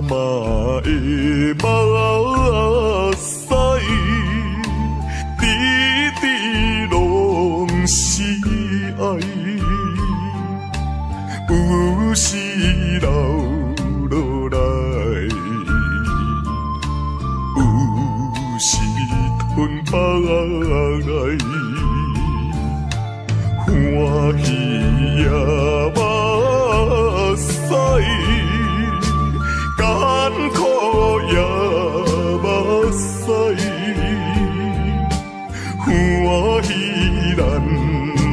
妈的目屎，滴滴拢是爱，有时流落来，有时吞腹来，欢喜也目屎。艰苦也目屎，欢喜咱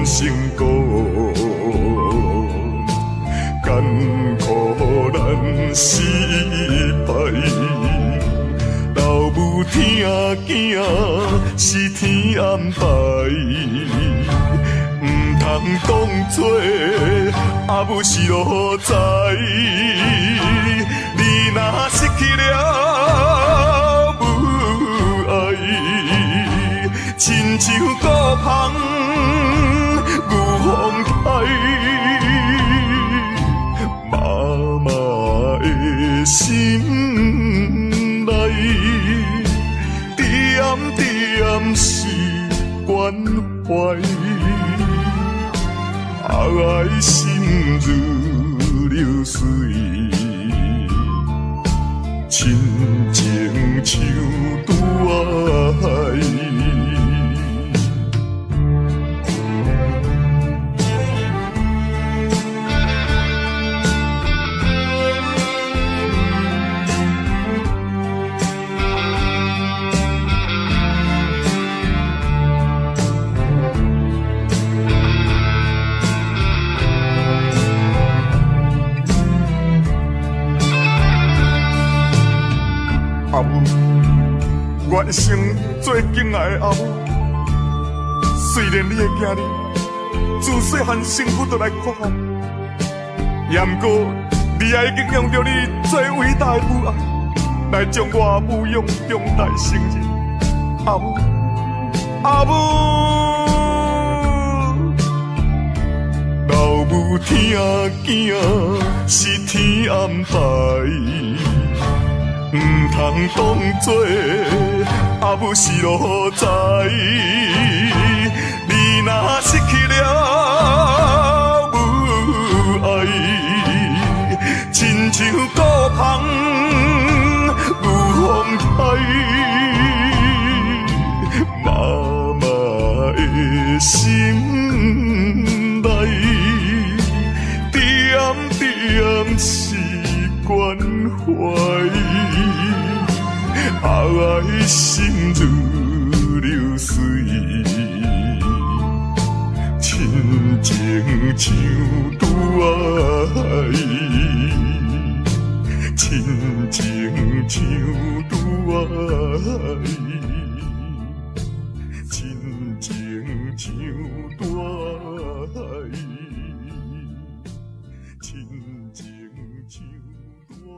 成功，艰苦咱失败。老母疼囝是天安排，唔通当作阿母是路在。若失去了母爱，亲像孤芳无风开。妈妈的心内，点点是关怀，爱心如流水。亲情像拄爱，阿母，我一生最敬爱的阿母。虽然你的囝儿自细汉生父就来看候，也毋过你也已经用着你最伟大的母爱来将我母养长大成人。阿母，阿母，老母疼囝是天安排。唔通当作阿母是路在，你若失去了母爱，亲像孤芳无风台。妈妈的心内，点点是关怀。爱心如流水，亲情像拄爱，亲情像拄爱，亲情像拄爱，亲情像拄爱。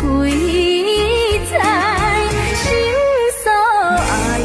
归在心所爱。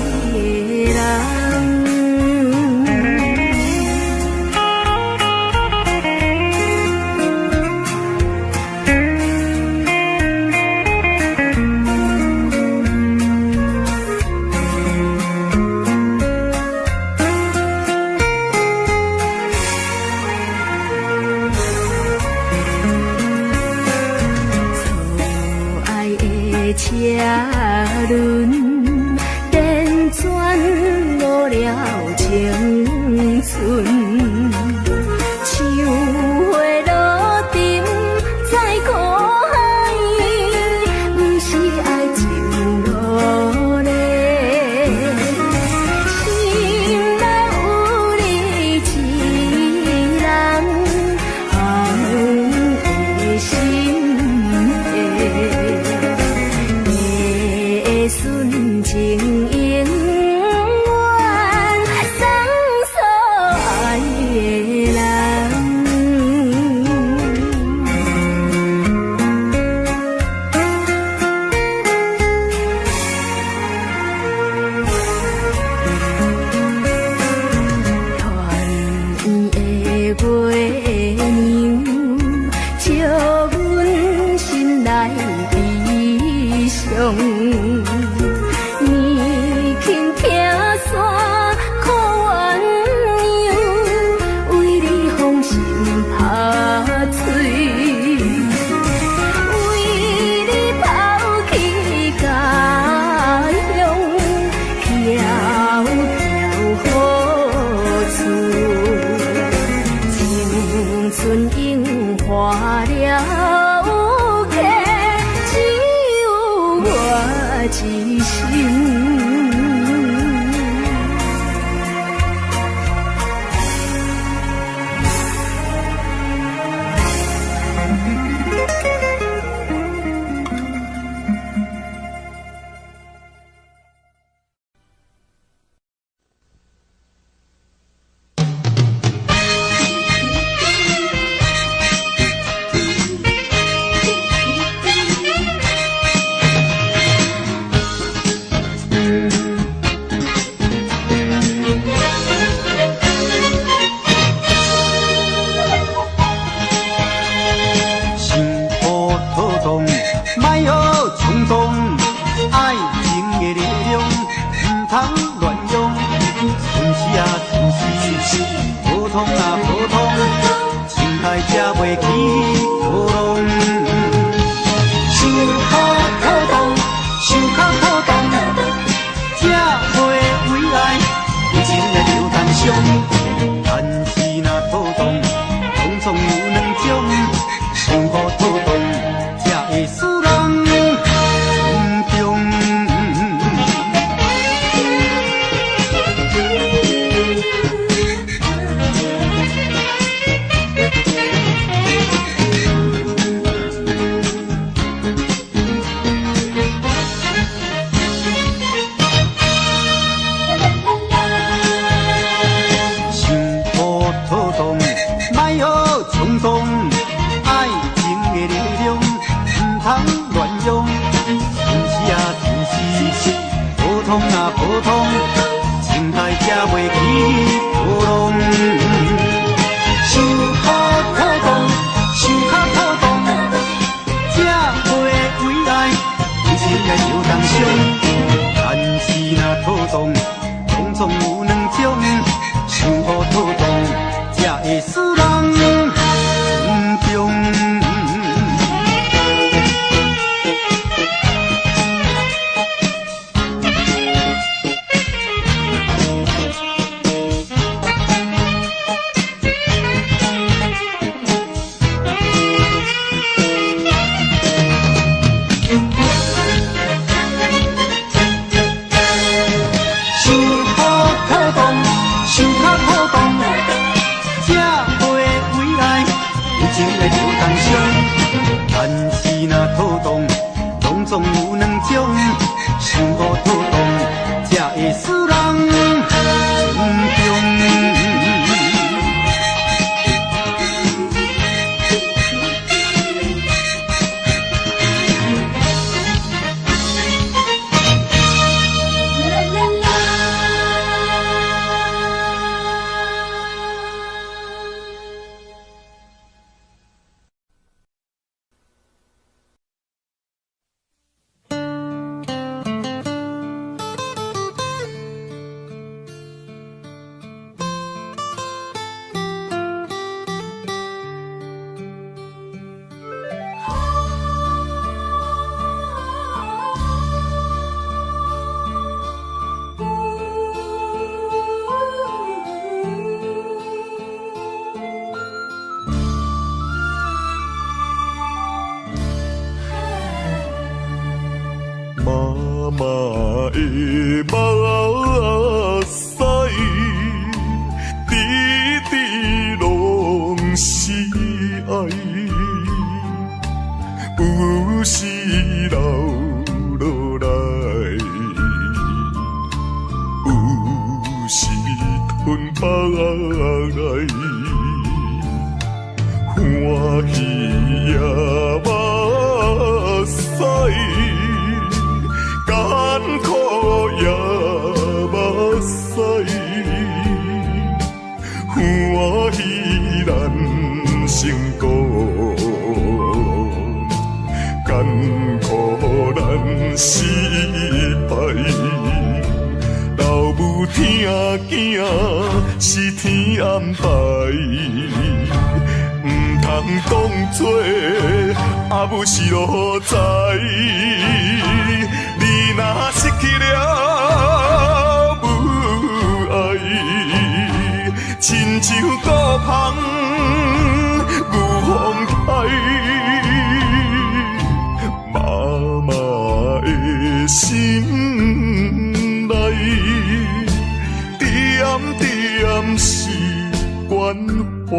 轮，电转误了青春。秋花落定在苦海，不是爱情落泪。心内有你一人，红的心地，的纯情永远送所爱的人。团圆的月娘，照阮心内悲伤。年轻听山苦鸳鸯，为你芳心拍碎，为你抛弃家乡，飘飘雨厝，青春樱花了客，只有我一心。心波波动，莫学冲动，爱情的力量唔通乱用。春时啊春时，普通啊普通，心态才袂起波浪。想靠波动，想靠波动，才袂为爱有情的流谈伤。但是若波动，匆匆有两种。想好波动，才会使人心中。心波波动，莫学冲动。爱情的力量唔通乱用，春时啊春时，普通啊普通，情态才袂起波浪。想靠波动，想靠波动，才袂为爱有情的流动伤。但是若波动，匆匆有两种，想好波动，才会使人。的目屎，滴滴拢是爱，有时流落来，有时吞腹来，欢喜也目屎。艰苦也目屎，欢喜咱成功，艰苦咱失败。老母疼囝是天安排，唔通当作阿母是路在。若失去了母爱，亲像孤芳有风台，妈妈的心内，点点是关怀，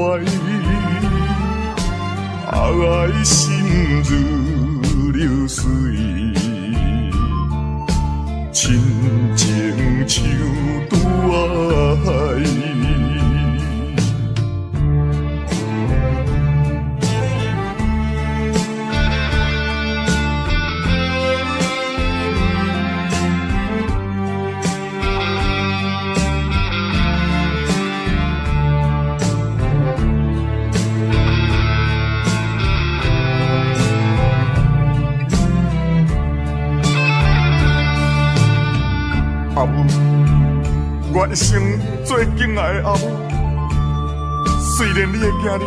爱心如流水。亲情像拄爱，阿母，我一生最敬爱的阿母。虽然你的囝儿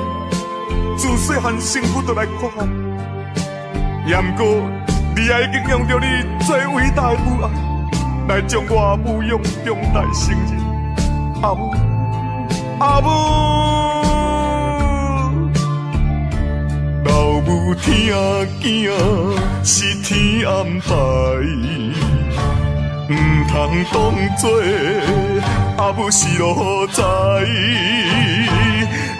自细汉生父就来看风，也毋过你也已经用着你最伟大的母爱来将我母养长大成人。阿母，阿母，老母疼囝是天安排。唔通当作阿母是路在，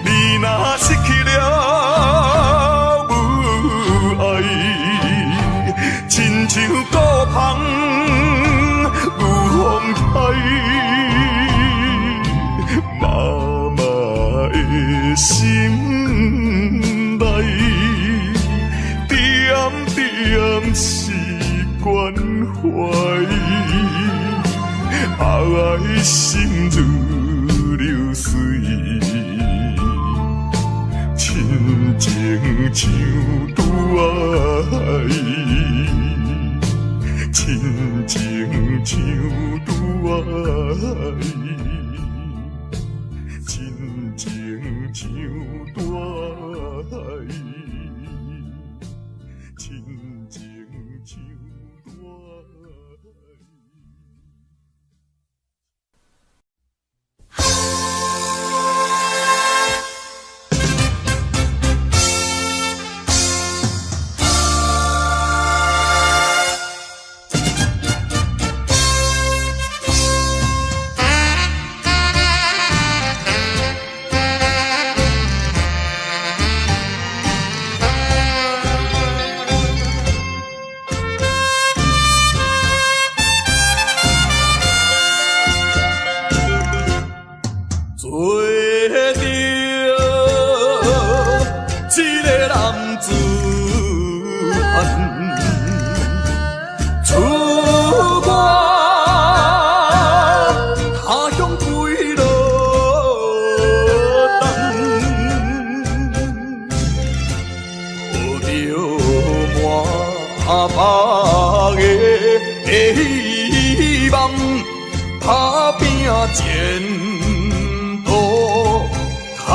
你若失去了母爱，亲像孤芳有风台，妈妈的心内，点点是关怀。爱心如流水，亲情像拄爱，亲情像拄爱，亲情像拄爱，亲情像拄爱。前途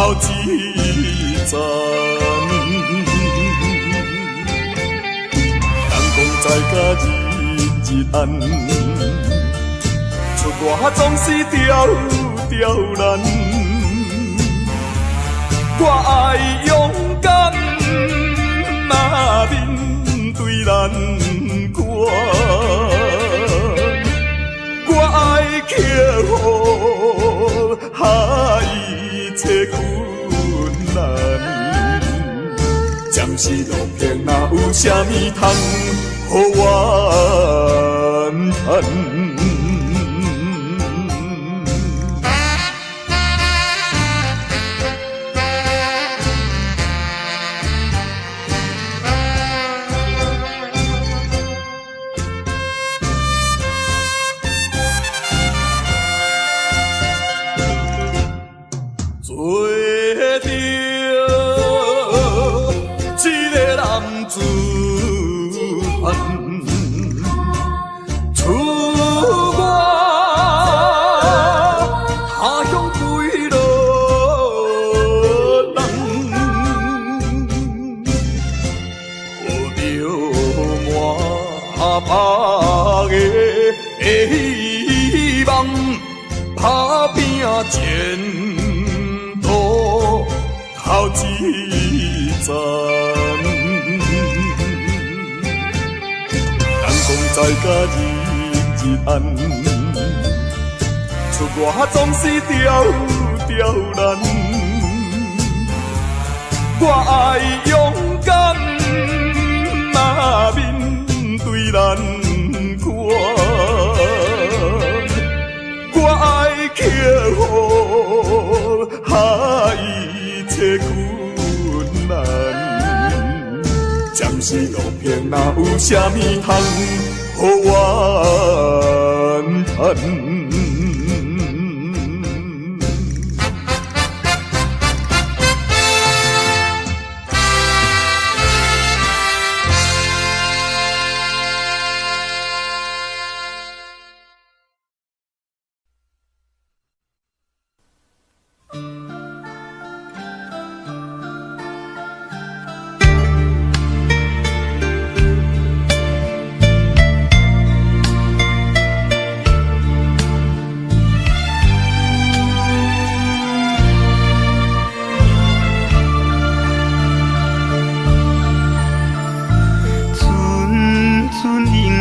头一站，阳光在甲日暗，出外总是刁难，我爱勇敢，若面对难关。是路边哪有啥物通予我叹？前途头一站，人讲在甲日暗，出外总是刁难。我爱勇敢，面对难关。我爱克服一切困难，暂时路边哪有啥物通予我叹？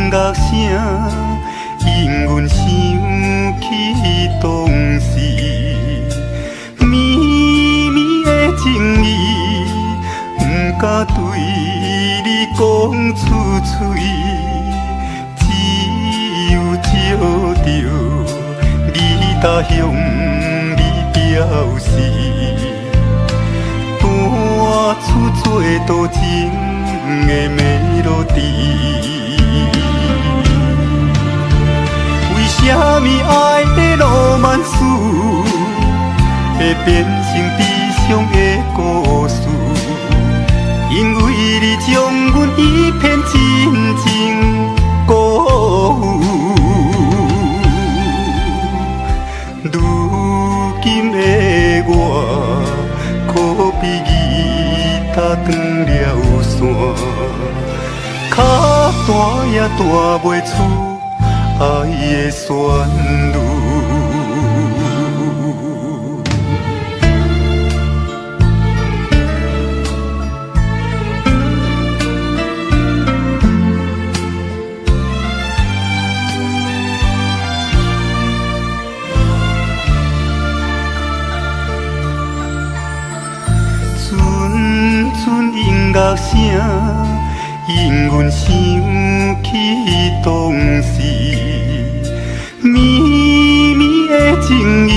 乐声引阮想起当时绵绵的情意，不敢对你讲出嘴，只有照着你他向你表示，弹出做多情的melody。为什么爱的浪漫史会变成悲伤的故事？因为你将阮一片真情辜负。如今的我，可比吉他断了线，脚弹也弹袂出爱的旋律。阵阵音乐声，引阮想起当时绵绵的情意，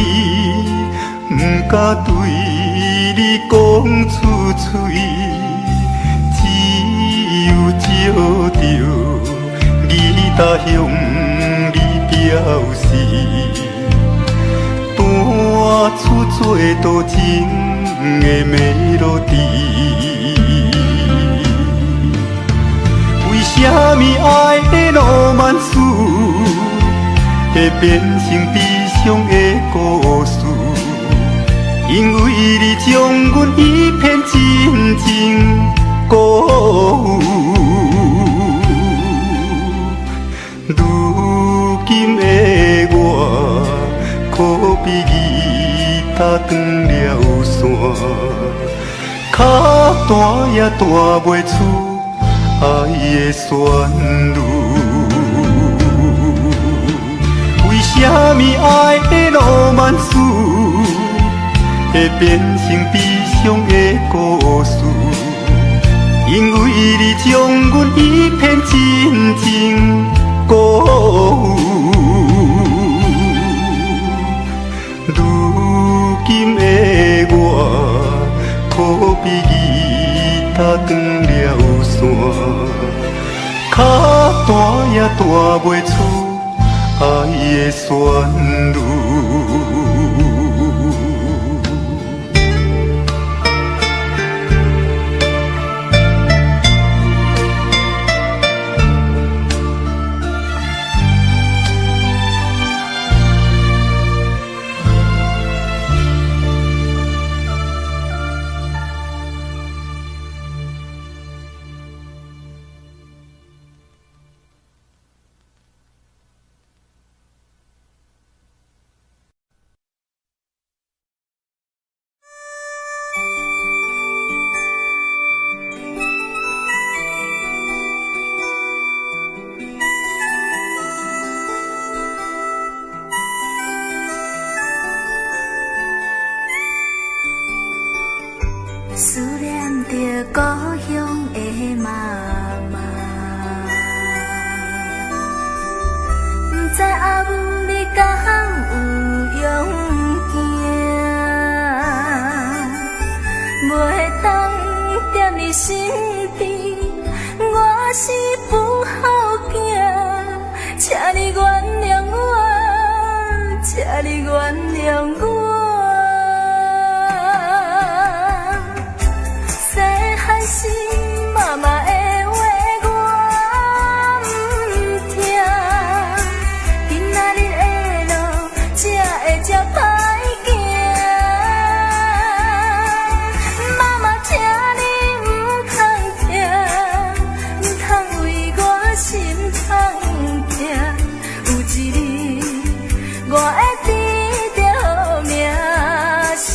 不敢对你讲出嘴，只有照着你他向你表示，弹出做多情的melody。为什么爱的浪漫史会变成悲伤的故事？因为你将阮一片真情辜负。如今的我，可比吉他断了线，脚弹也弹袂出爱的旋律。为什么爱的浪漫史会变成悲伤的故事？因为你将阮一片真情辜负。如今的我，可比吉他断了线，脚弹也弹袂出爱的旋律。思念着故乡的妈妈，不知阿母你敢有勇行，袂当踮你身边，我是不好囝，请你原谅我，请你原谅我。是妈妈的话我不听，今仔日的路才会这歹行。妈妈，请你不通听，不通为我心痛痛。有一日我会得到名声。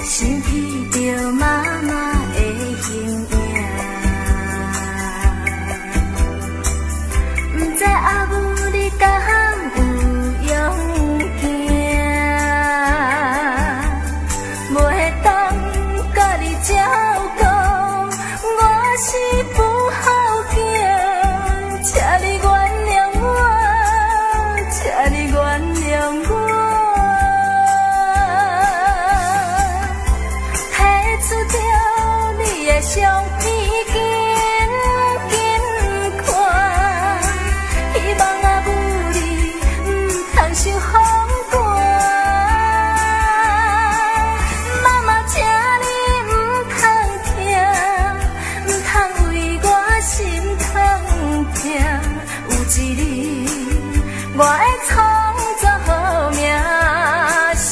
想起着妈妈的形影，不知阿母你敢有勇行，袂当甲你照顾，我是不好囝，请你原谅我，请你原谅我。相片紧紧看，希望阿母你不通伤风寒。妈妈，请你不通听，不通为我心痛痛。有一日我会创造好名声。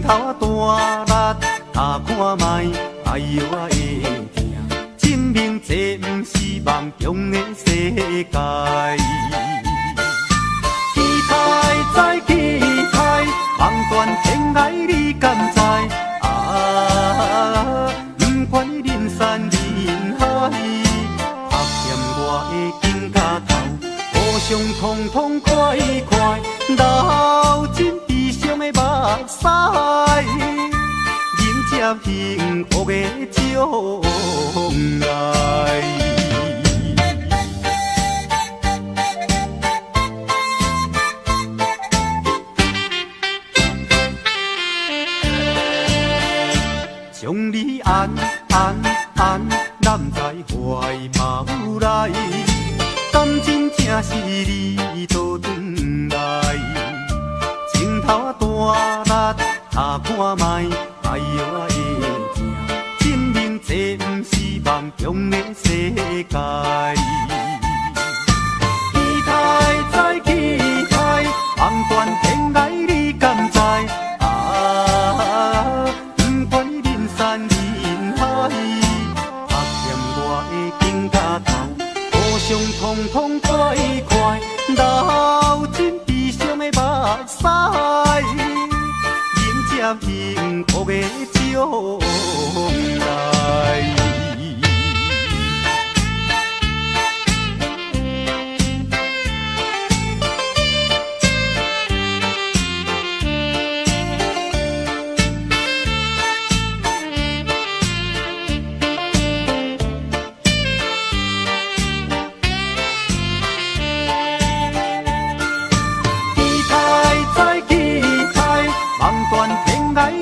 头大力打看卖，哎呦啊会疼，证明这不是梦中的世界。期待再期待，望断天涯你敢知？啊，不管人山人海，拍嫌我的肩胛头，互相痛痛快快，流尽悲伤的目屎，迎接幸福的将来。将你安揽在怀抱内，感情正是你倒转来，情头大力打看卖，哎呦啊会疼，证明这不是梦中的世界。期待再期待，望断天涯你敢知？相痛痛快快，流尽悲伤的目屎，迎接幸福的将来。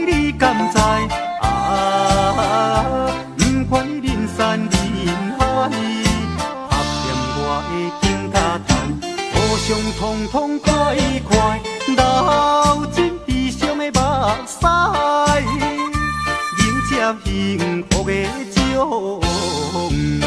你敢知？啊，不管人山人海，拍掂我的肩胛头，互相痛痛快快，流尽悲伤的目屎，迎接幸福的将来。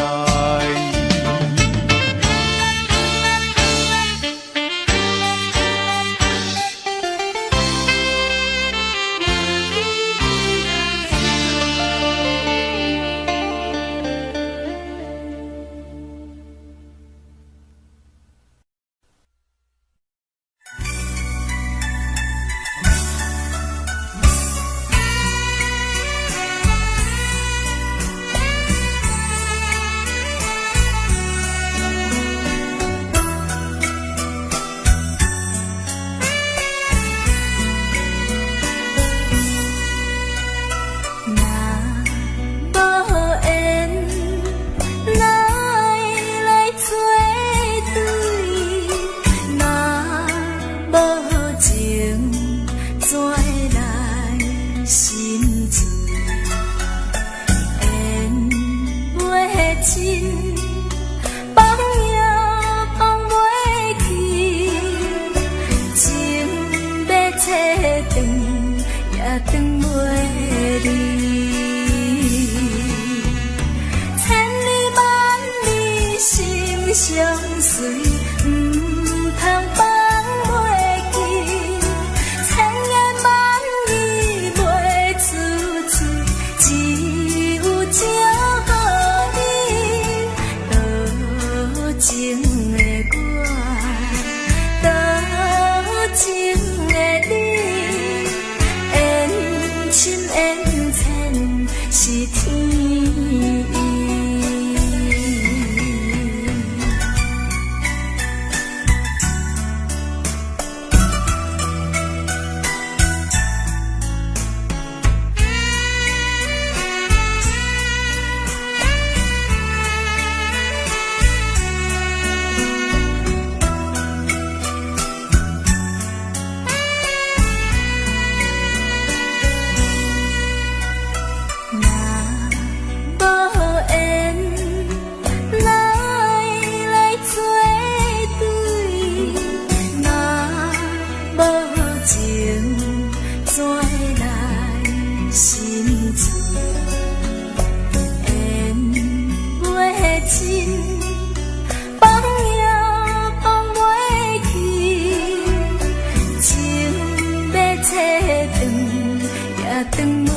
转袂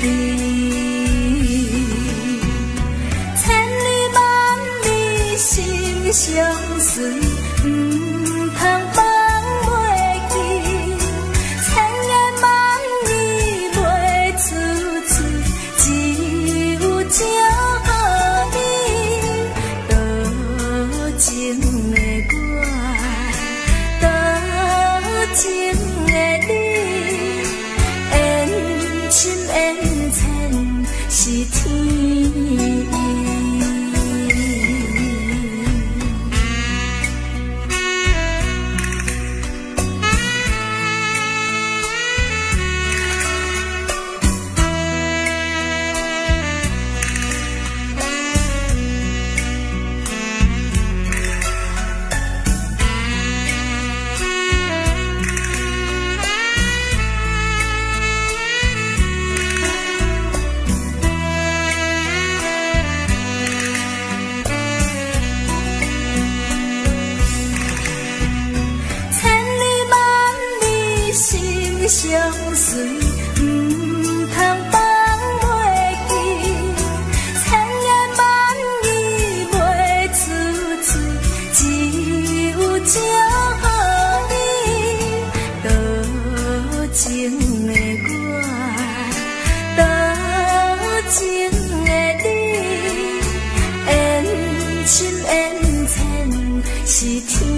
离。千里万里心相随，唔通放袂记。千言万语袂出嘴，只有这你多情的我，多情的你，缘深缘浅是天意。相随，唔通放袂记。千言万语袂出嘴，只有这你多情的我，多情的你，缘深缘浅是天意。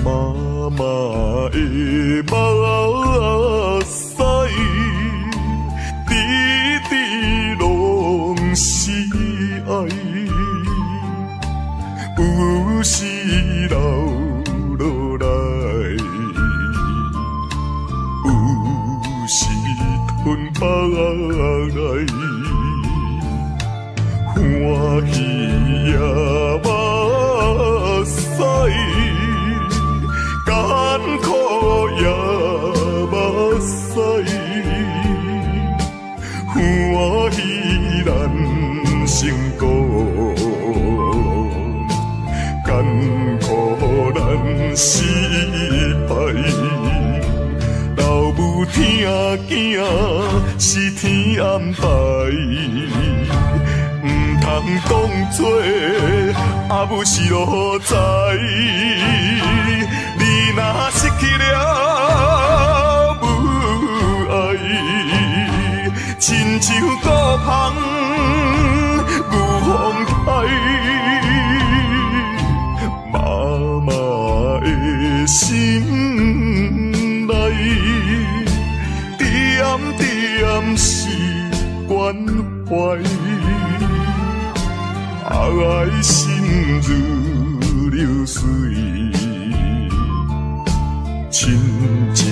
妈妈的目屎，滴滴拢是爱，有时流落来，有时吞腹来，欢喜也目屎。艰苦也目屎，欢喜咱成功，艰苦咱失败。老母疼囝是天安排，唔通讲做阿母是路在。你若失去了母爱，亲像孤芳有风台。妈妈的心内，点点是关怀，爱心如流水。亲情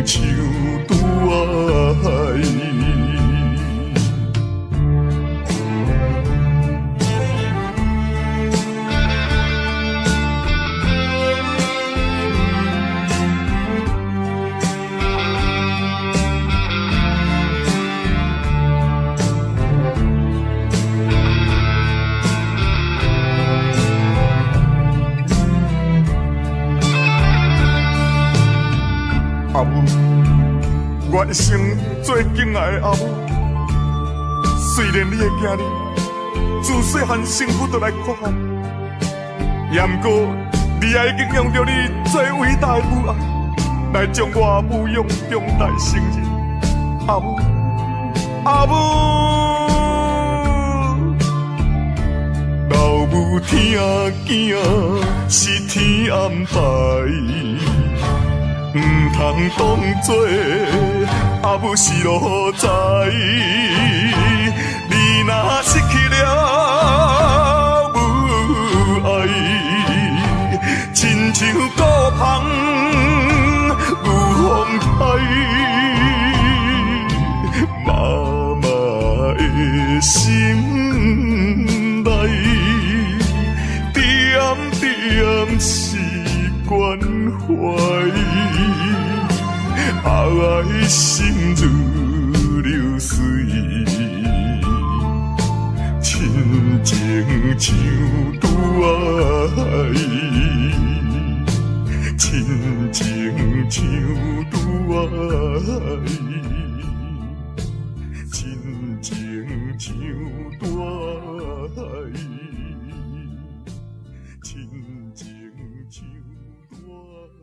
像拄爱，阿母，我一生最敬爱的阿母。虽然你的囝儿自细汉生父就来看寒，也毋过你也已经用着你最伟大的母爱，来将我母养长大成人。阿母，阿母，老母天囝是天安排，唔通当作阿母是路财。你若失去了母爱，亲像孤芳有风台。妈妈的心内，点点是关怀，爱心如流水，亲情像拄爱，亲情像拄爱。亲情像大海，亲情像大海。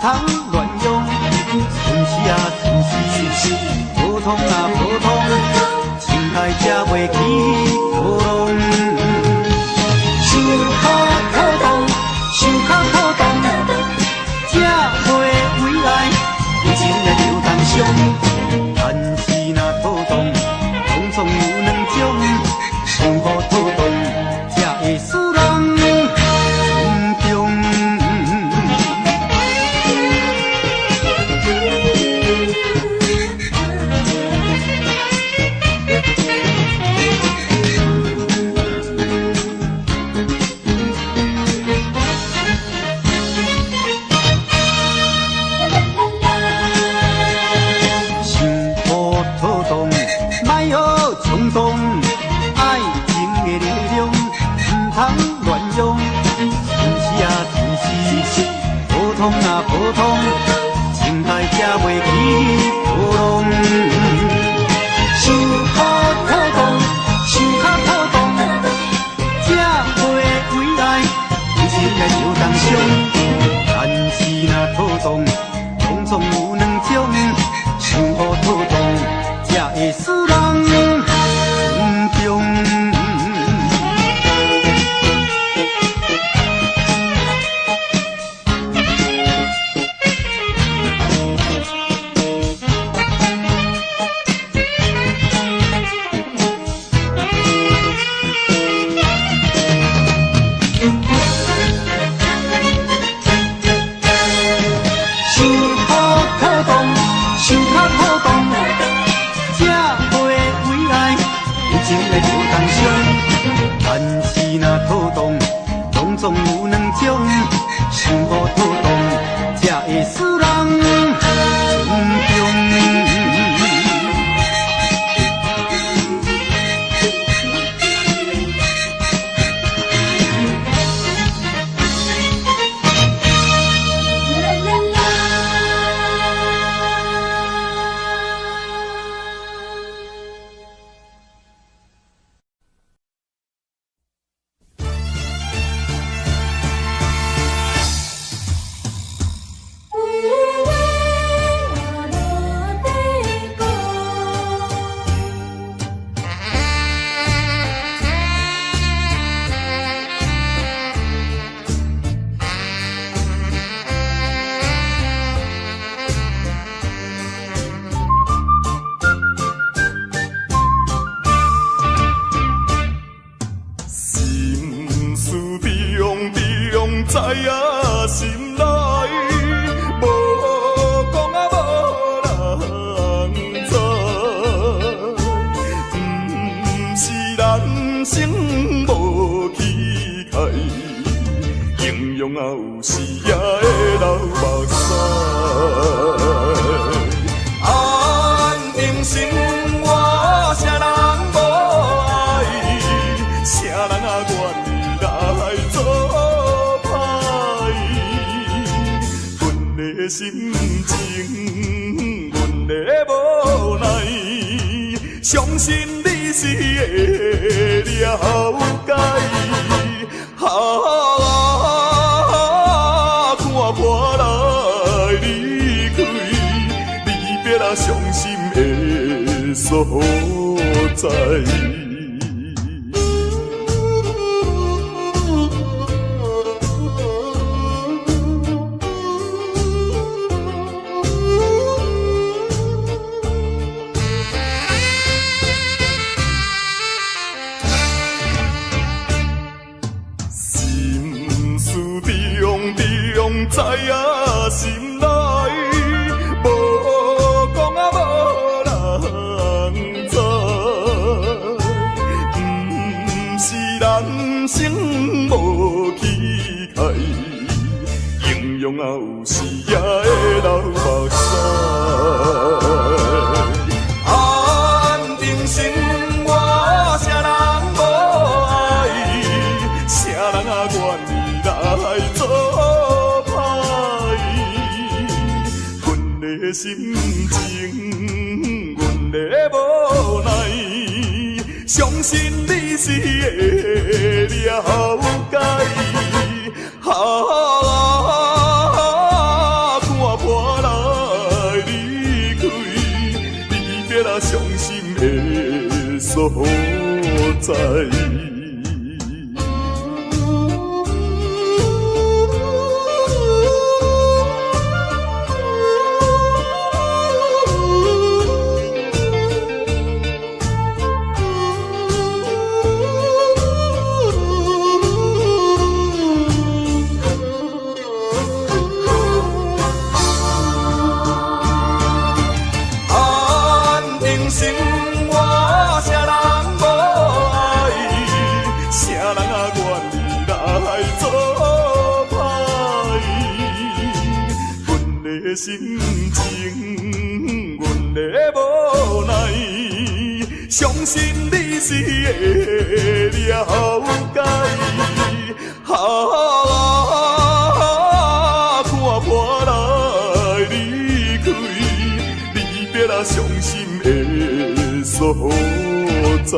通乱用。春时啊春时，普通啊普通，情爱才袂起波浪。想较妥当，想较妥当，才袂为爱有情来流当伤。但是若妥当，拢总有两种，想好妥当，才会使人心中。冲动，爱情的力量，唔通乱用。春时啊春时，普通啊普通，情爱才袂起波浪。想较妥当，想较妥当，才袂为爱有情来流当伤。但是若妥当，拢总有两种，想好妥当，才会使人。但是若妥当，拢总有两种，想好妥当，才会使人心中。知影心内，无讲啊无人知，不是人生无气概，形容啊有时也会流目屎。安定心我啥人无爱，啥人啊愿意来做？心情，阮的无奈，相信你是会了解。看破来离开，离别啊伤心的所在。知影心内，无讲啊无人知，不是人生无气概，形容啊有时也会流目屎。安定心我啥人无爱，啥人啊愿意来做？心情，阮的无奈，相信你是会了解。看所在。心情，阮的无奈，相信你是会了解。看破来离开，离别啊，伤心的所在。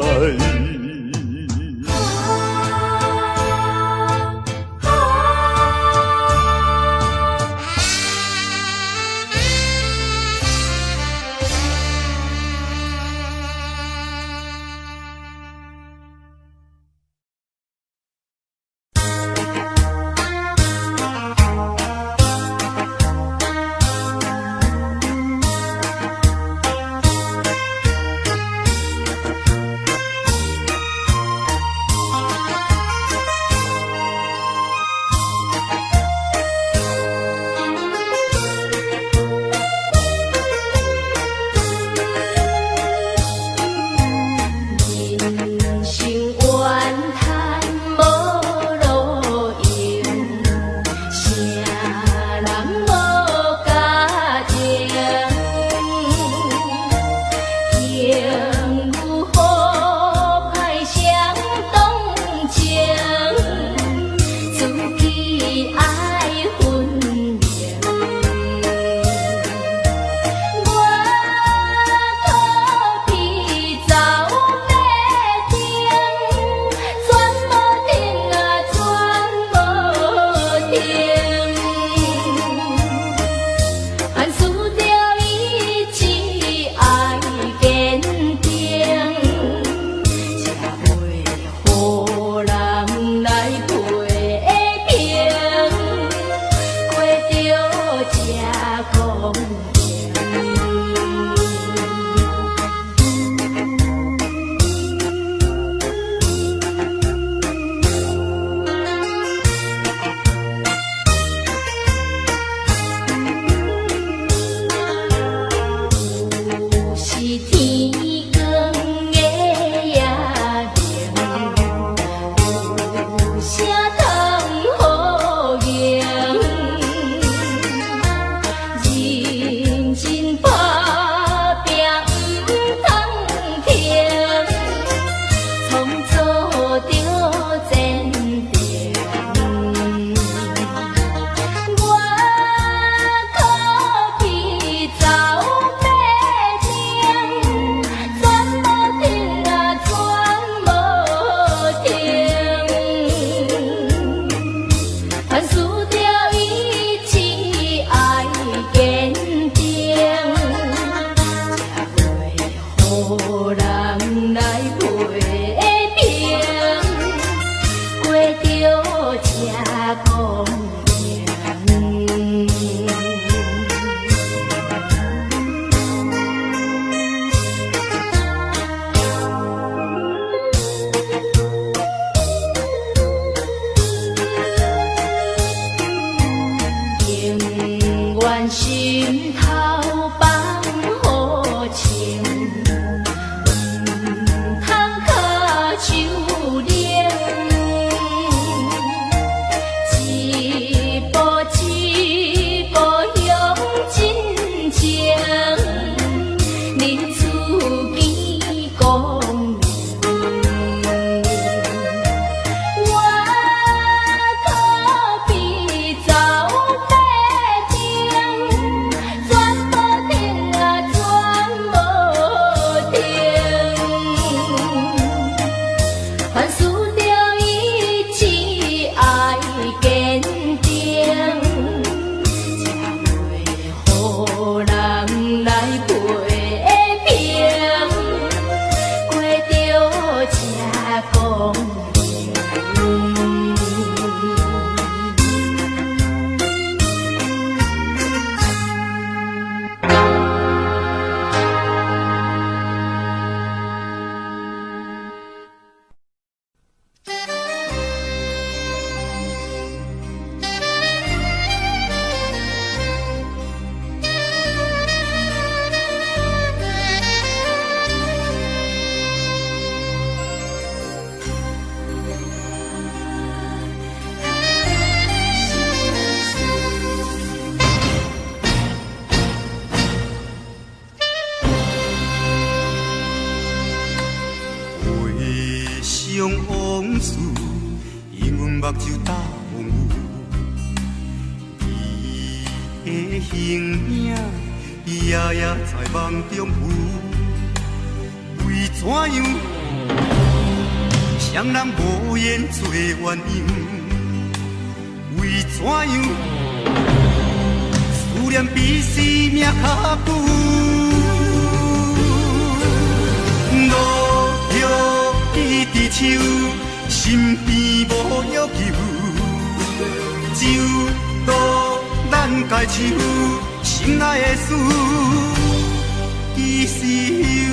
目睭打风雨，伊的形影夜夜在梦中浮。为怎样双人无言做鸳鸯？为怎样思念比生命较久？路遥伊伫手，身边无要求，只有渡咱家手，心爱的事，其实有。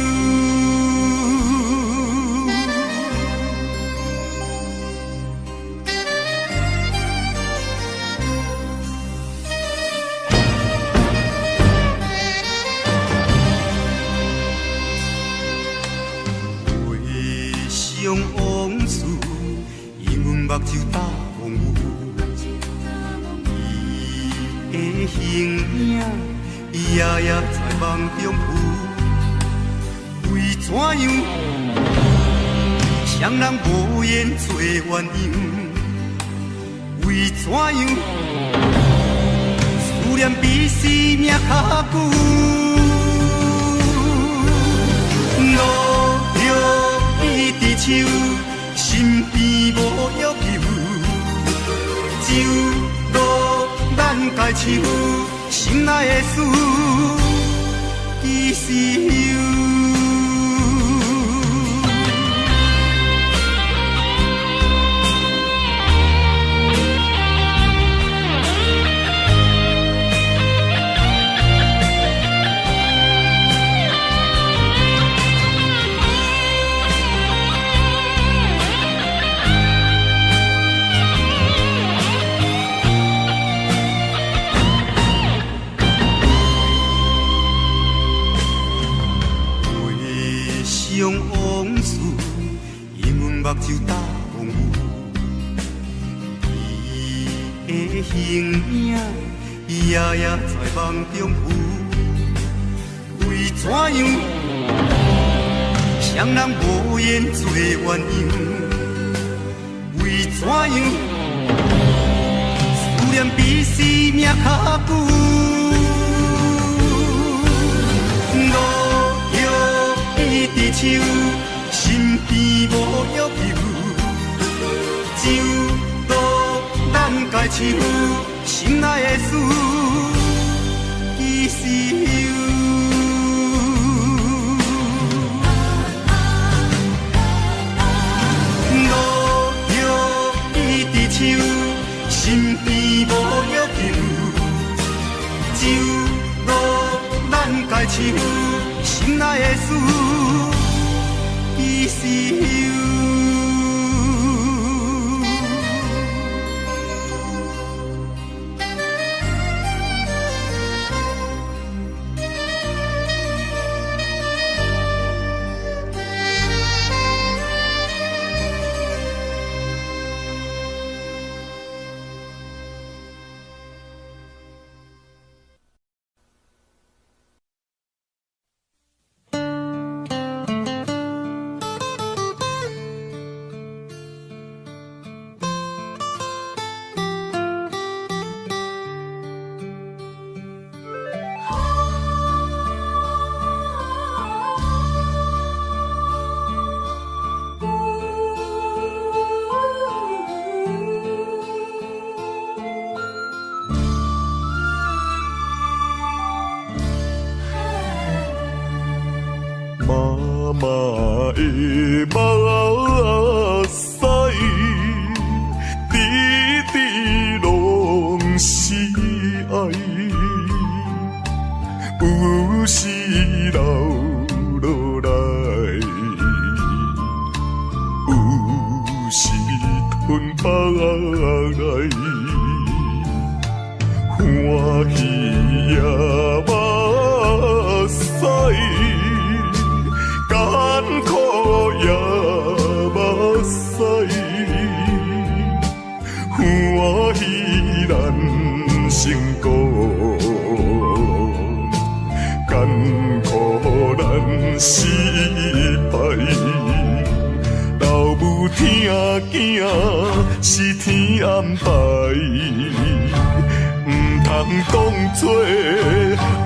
往事，因阮目睭打风雨，伊的形影夜夜在梦中浮。为怎样双人无言做鸳鸯？为怎样思念比生命较久？路遥伊伫手，身边无要求，只有路咱家手，心爱的事，其实有。往事，因阮目睭打风雨，伊的形影夜夜在梦中浮。为怎样双人无言做鸳鸯？为怎样思念比生命较久？伊伫手，身边无要求，只有渡咱家手，心爱的事，其实有。路遥伊伫手，身边无要求，只有渡咱家手。心爱的事，其实有。妈的目屎，滴滴拢是爱，有时流落来，有时吞放来，欢喜也目屎。艰苦也目屎，欢喜咱成功，艰苦咱失败，留无听囝是天安排，唔通当作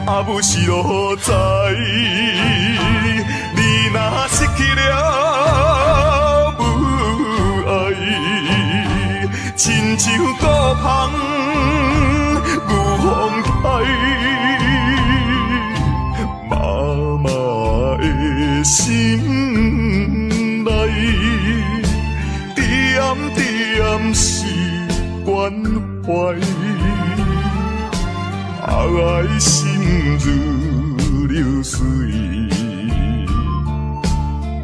阿母是路在。你若失去了母爱，亲像孤芳有风台，妈妈的心内，点点是关怀，爱心如流水。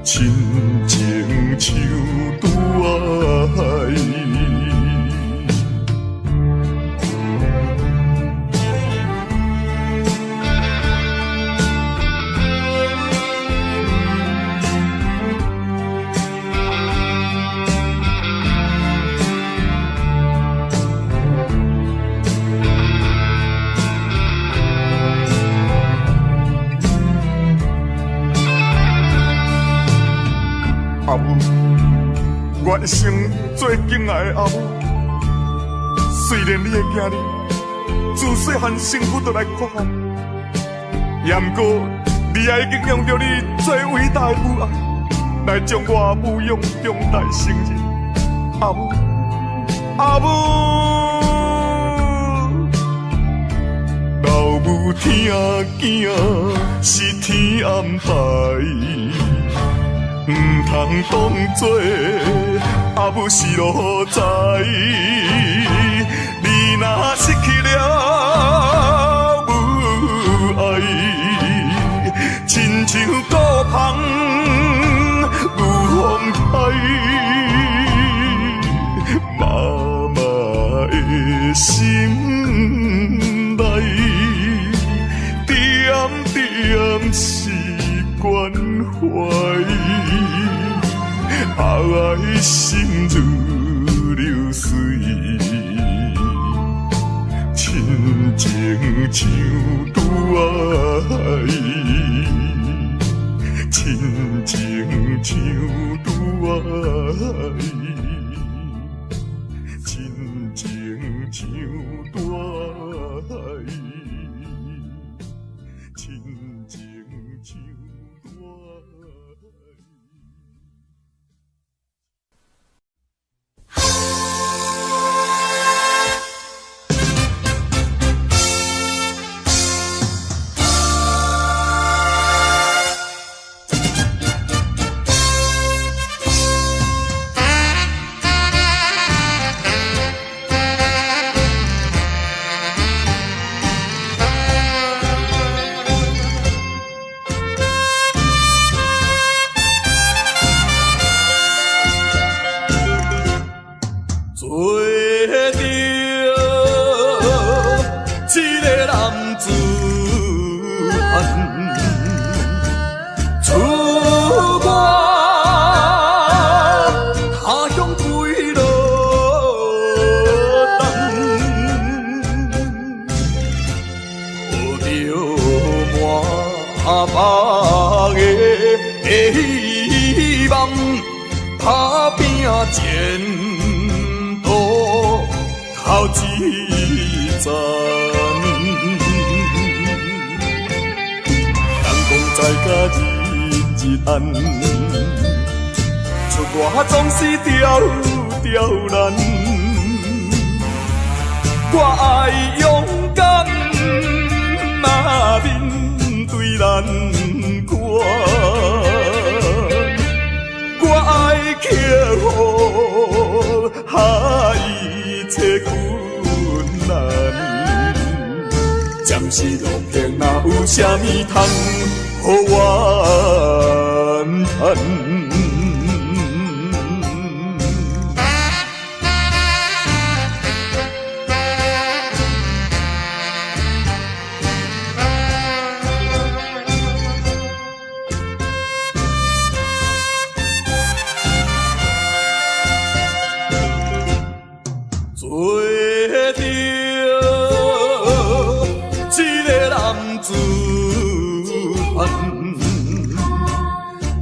亲情像拄爱，阿母，我一生最敬爱的阿母。虽然你的囝儿自细汉生父就来看我，也毋过你也已经用着你最伟大的母爱来将我母养长大成人。阿母，阿母，老母疼囝是天安排。唔通当作阿母是路在，你若失去了母爱，亲像孤芳有风台，妈妈的心内，点点是关怀。爱心如流水，亲情像拄爱，亲情像拄爱，亲情像拄爱，亲情像拄爱。前途头一站，人讲在甲日暗，出外总是刁难。我爱勇敢，嘛面对难关。我爱克服一切困难，暂时路平，哪有啥物通予我叹？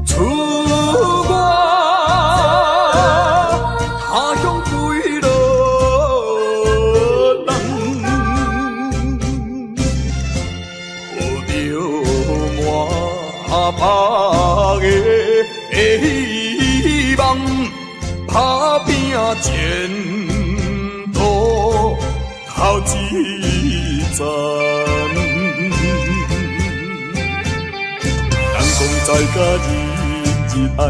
出打的希望，打拼前途头一站。人讲在甲日暗，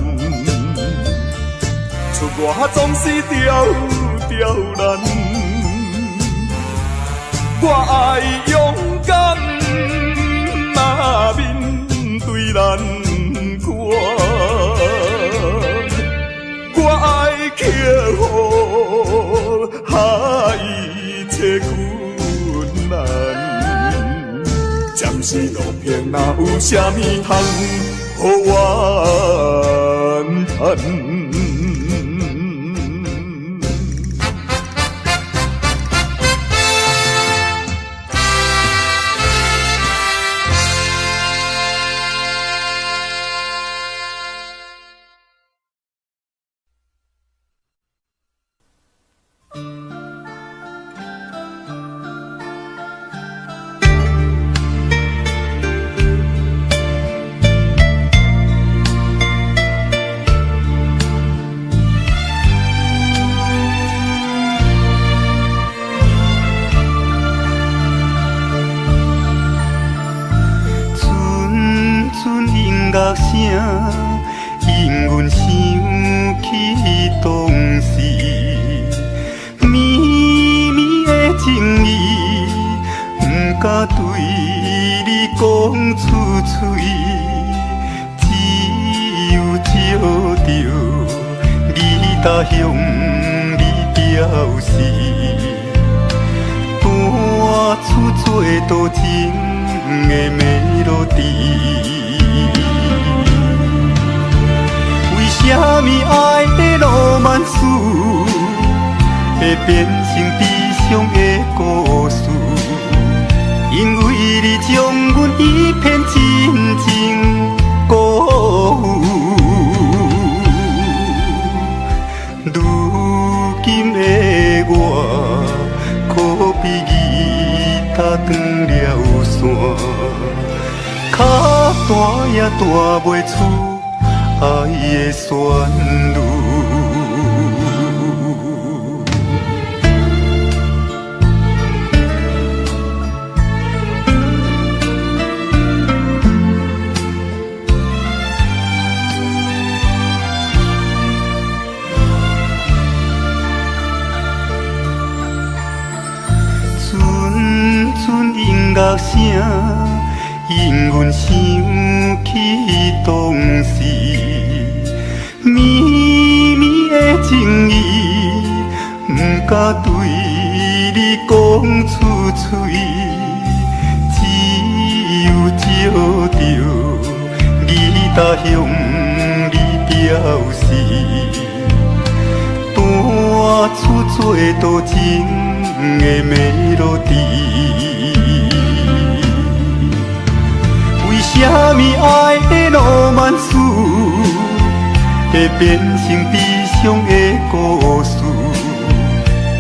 出外总是刁难。我爱勇敢，嘛面对难关。我爱克服一切困难。暂时路平，哪有啥物通予我叹？声引阮想起当时绵绵的情意，不敢对你讲出嘴，只有照着你踏向你表示，弹出做多情的melody。为什么爱的浪漫史会变成悲伤的故事？因为你将阮一片真情辜负。如今的我，可比吉他断了线，脚弹也弹袂出爱的旋律。阵阵音乐声，引阮想起当时绵绵的情意，不敢对你讲出嘴，只有照着你踏向你表示，弹出做多情的melody。为什么爱的浪漫史会变成悲伤的故事？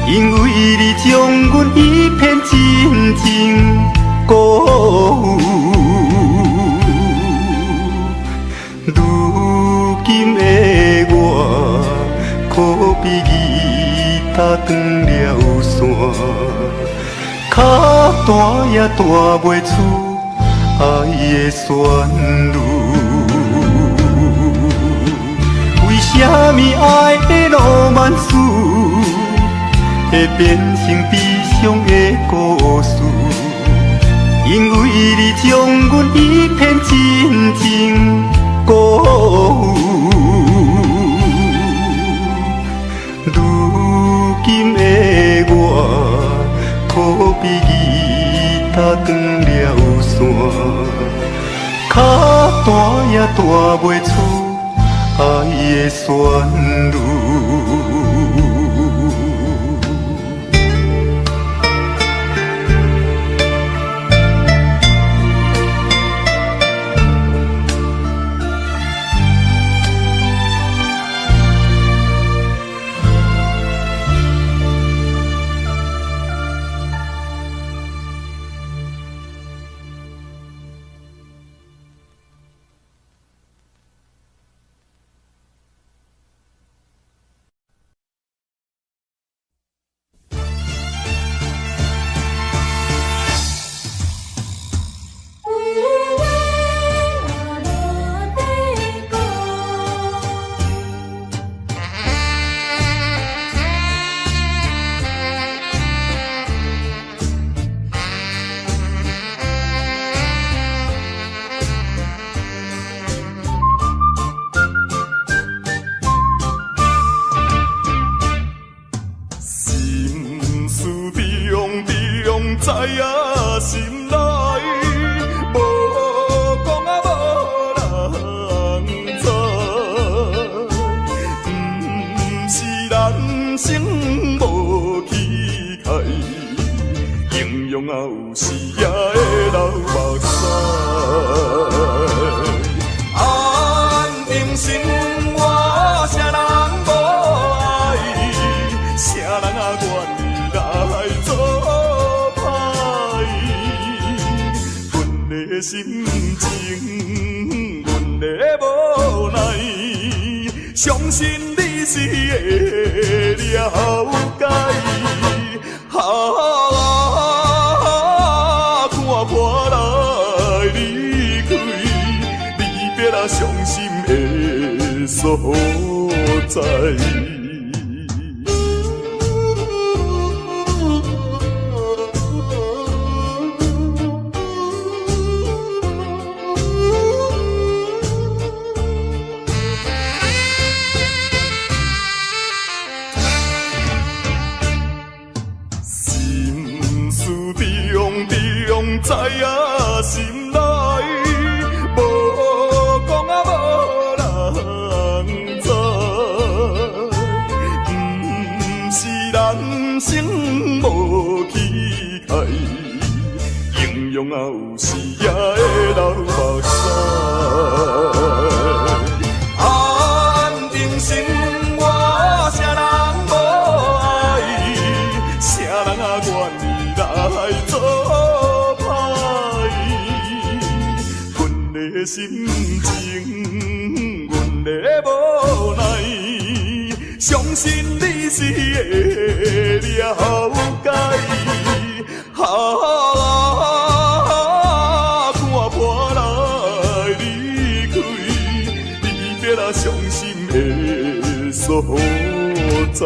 因为你将阮一片真情辜负。如今的我，可比吉他断了线，脚弹也弹袂出爱的旋律。为什么爱的浪漫史会变成悲伤的故事？因为你将阮一片真情辜负。如今的我，可比吉他断了线，脚弹也弹袂出爱的旋律。心内，无讲啊无人知，不是人生无气概，形容啊有时也会流目屎。安定心我啥人无爱，啥人啊愿意来做歹？阮的心情，阮的无奈，相信你是会了解。看破来离开，离别啊伤心的所在。知啊心内，无讲啊无人知，不是人生无气概，形容啊有时也会流目屎。安定心我啥人无爱，啥人啊愿意来做？心情，阮的无奈，相信你是会了解。看破来离开，离别啊伤心的所在。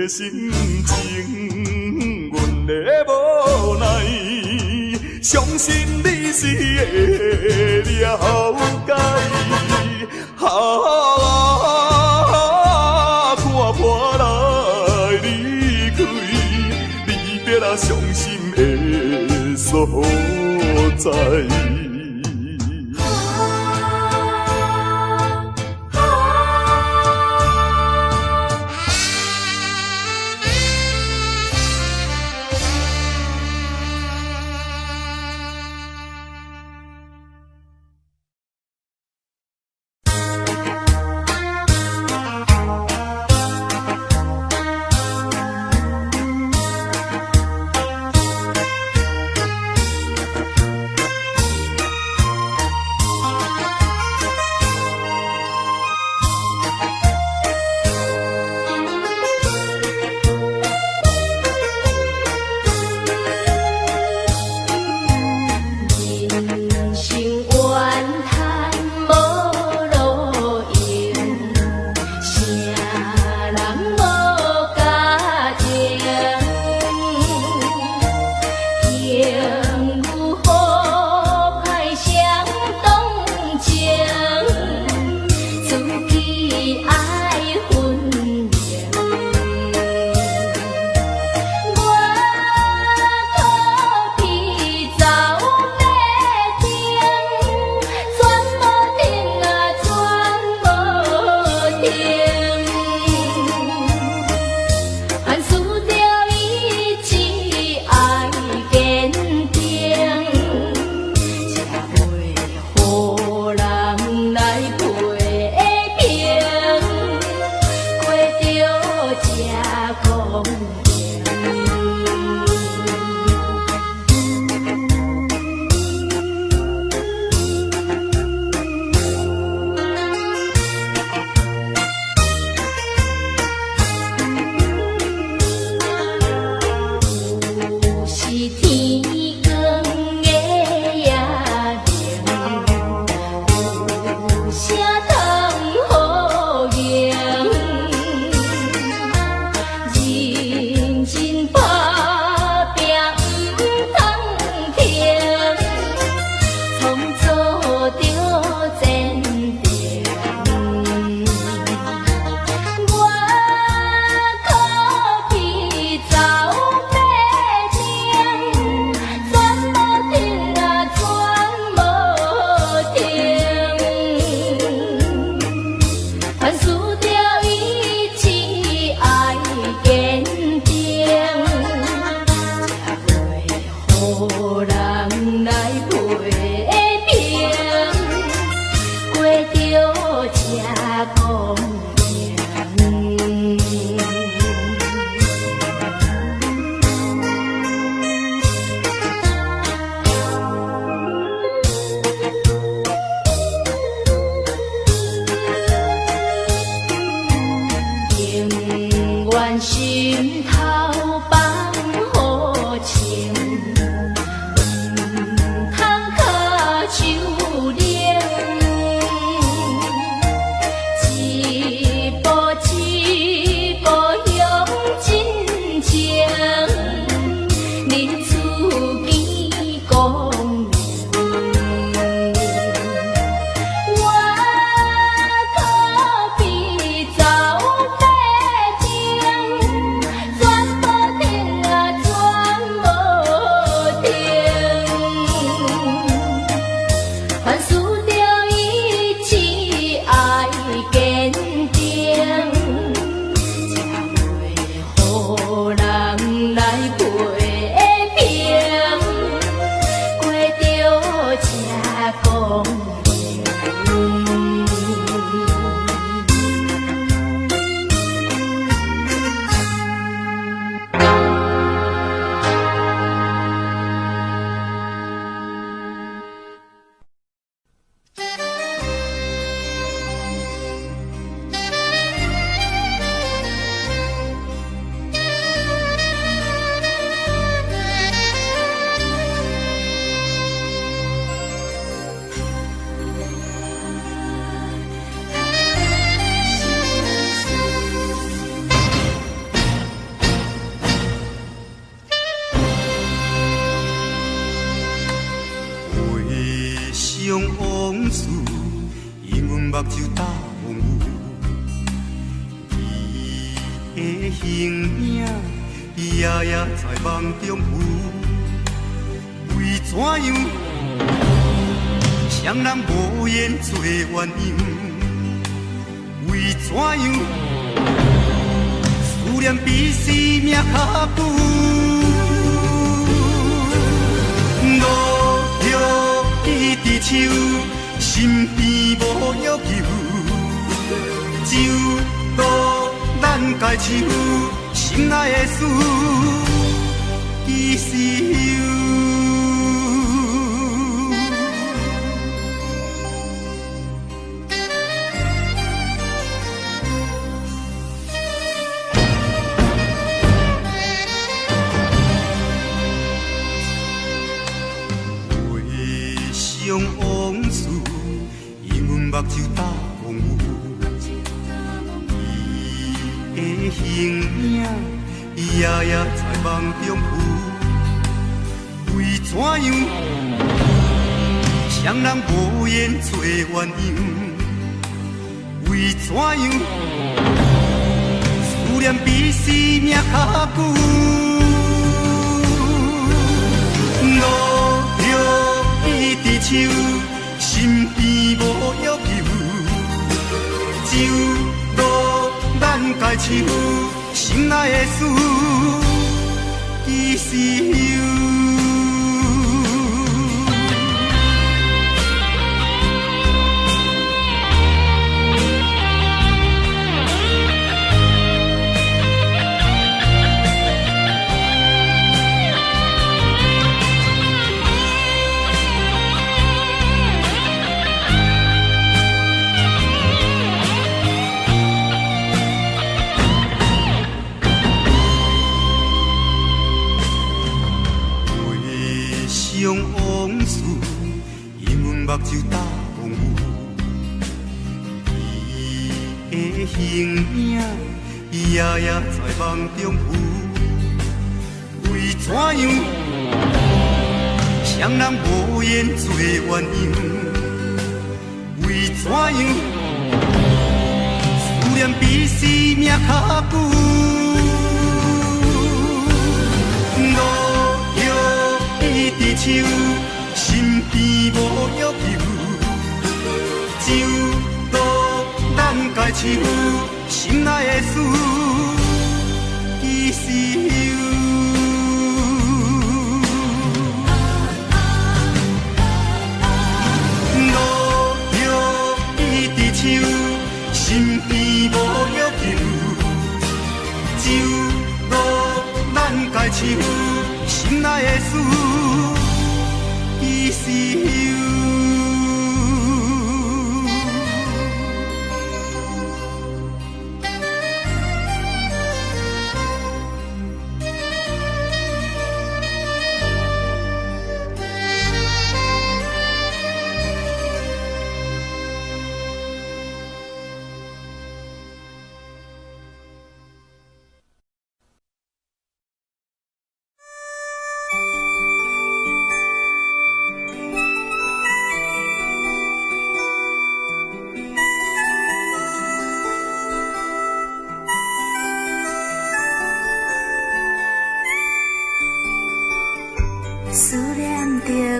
心情，阮的无奈，相信你是会了解。看破来离开，离别啊伤心的所在。愿心头放好情，通靠手冷，一步一步向真情，恁厝边公明。往事，因阮目睭打模糊，伊的形影夜夜在梦中浮。为怎样，双人无言做鸳鸯？为怎样，思念比生命较久？伊伫手，身边无要求，只有孤咱家手，心爱的事，其实有。往事，因阮目睭打模糊，伊的形影夜夜在梦中浮。为怎样，双人无言做鸳鸯？为怎样，思念比生命较久？伫手，身边无要求，只有孤咱家手，心爱的事，其实有。往事，因阮目睭打模糊，伊的形影夜夜在梦中浮。为怎样，双人无言做鸳鸯？为怎样，思念比生命较久？伊伫手，身边无要求，只有孤咱家手，心爱的事，其实有。路着伊伫手，身边无要求，只有孤咱家手，心爱的事。其实有，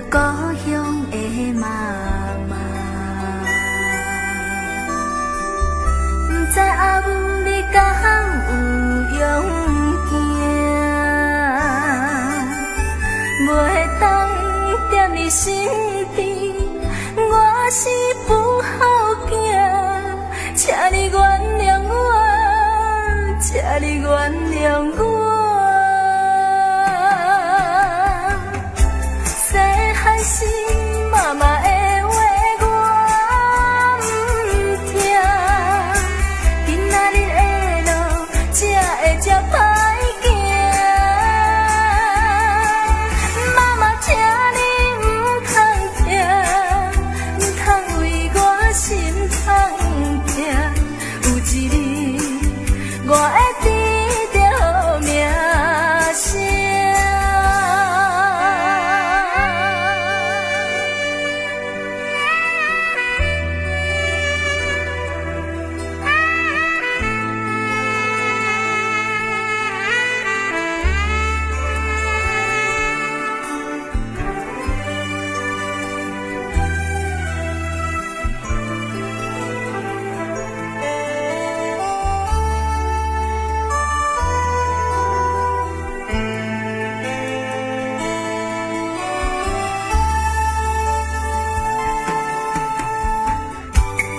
故乡的妈妈，不知阿母你敢有勇行，袂当踮你身边，我是不好囝，请你原谅我，请你原谅我。是妈妈的话我不听，今仔日的路才会这歹行。妈妈，请你不通听，不通为我心痛痛。有一日，我会得到名声。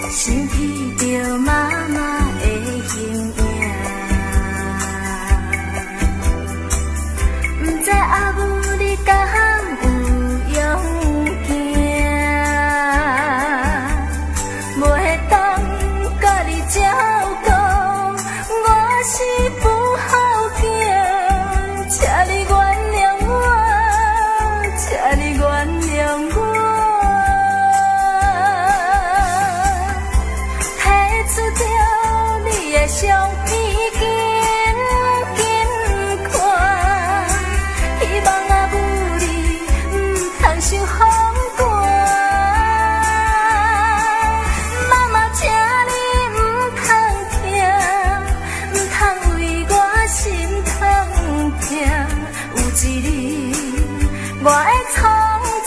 想起着妈妈的形影，不知阿母你敢有勇行，袂当甲你照顾，我是不好囝，请你原谅我，请你原谅我。相片紧紧看，希望阿母你不通伤风寒。妈妈，请你不通听，不通为我心痛痛。有一日，我会创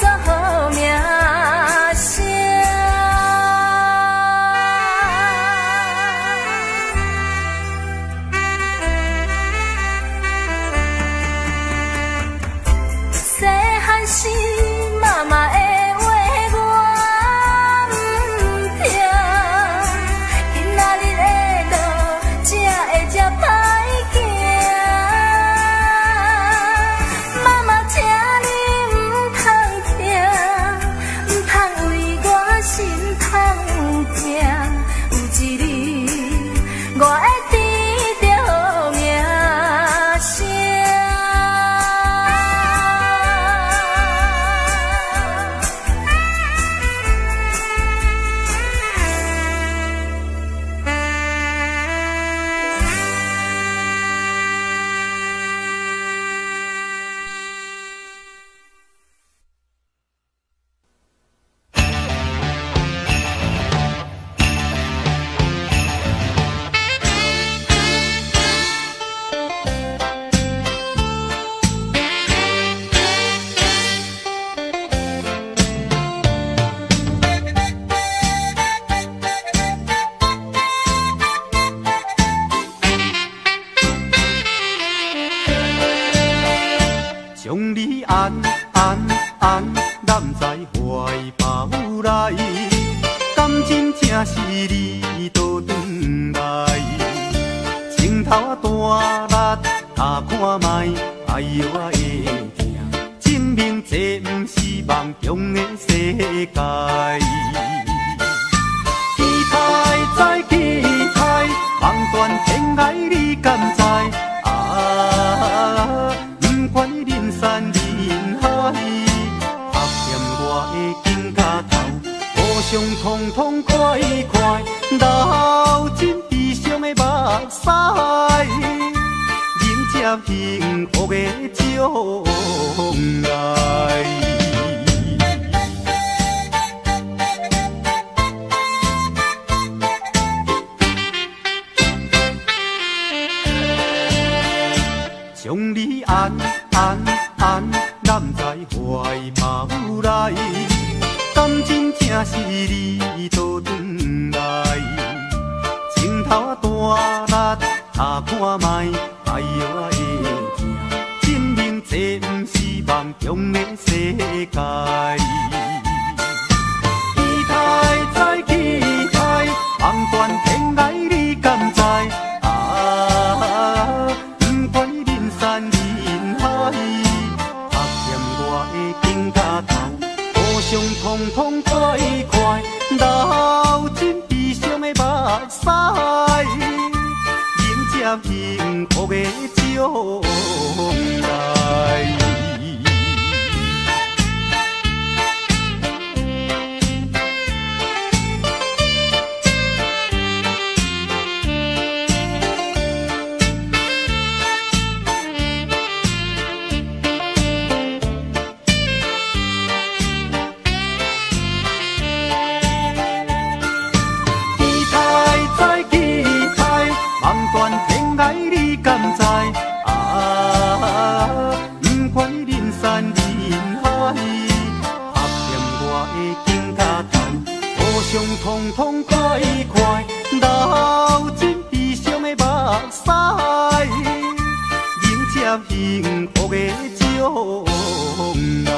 造好名声。是妈妈的话我不听，今仔日的路才会这歹行。妈妈，请你不通听，不通为我心痛痛。有一日，我会得到名声。将你安揽在怀抱内，感情正是你倒转来，情头大力打看卖，哎呦我会疼，证明这不是梦中的世界。期待再期待，望断天涯你敢知？不管人山人海，拍欠我的肩胛头，互相痛痛快快，流尽悲伤的目屎，迎接幸福的将来。将你安揽敢知怀抱来？感情正是你倒转来，情头大力打看卖，哎呦我的疼，证明这不是梦中的世界。期待再期待，望断天涯你敢知？啊，不管人山人海，拍念我的肩胛头。互相通通快快，流尽悲伤的目屎，迎接幸福的将来。相通通快快，流尽悲伤的目屎，迎接幸福的将来。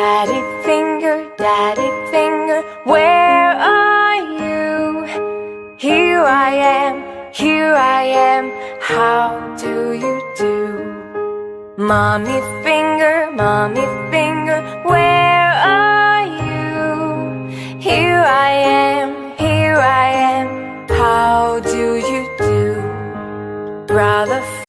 Daddy finger, where are you? Here I am, how do you do? Mommy finger, where are you? Here I am, how do you do? Brother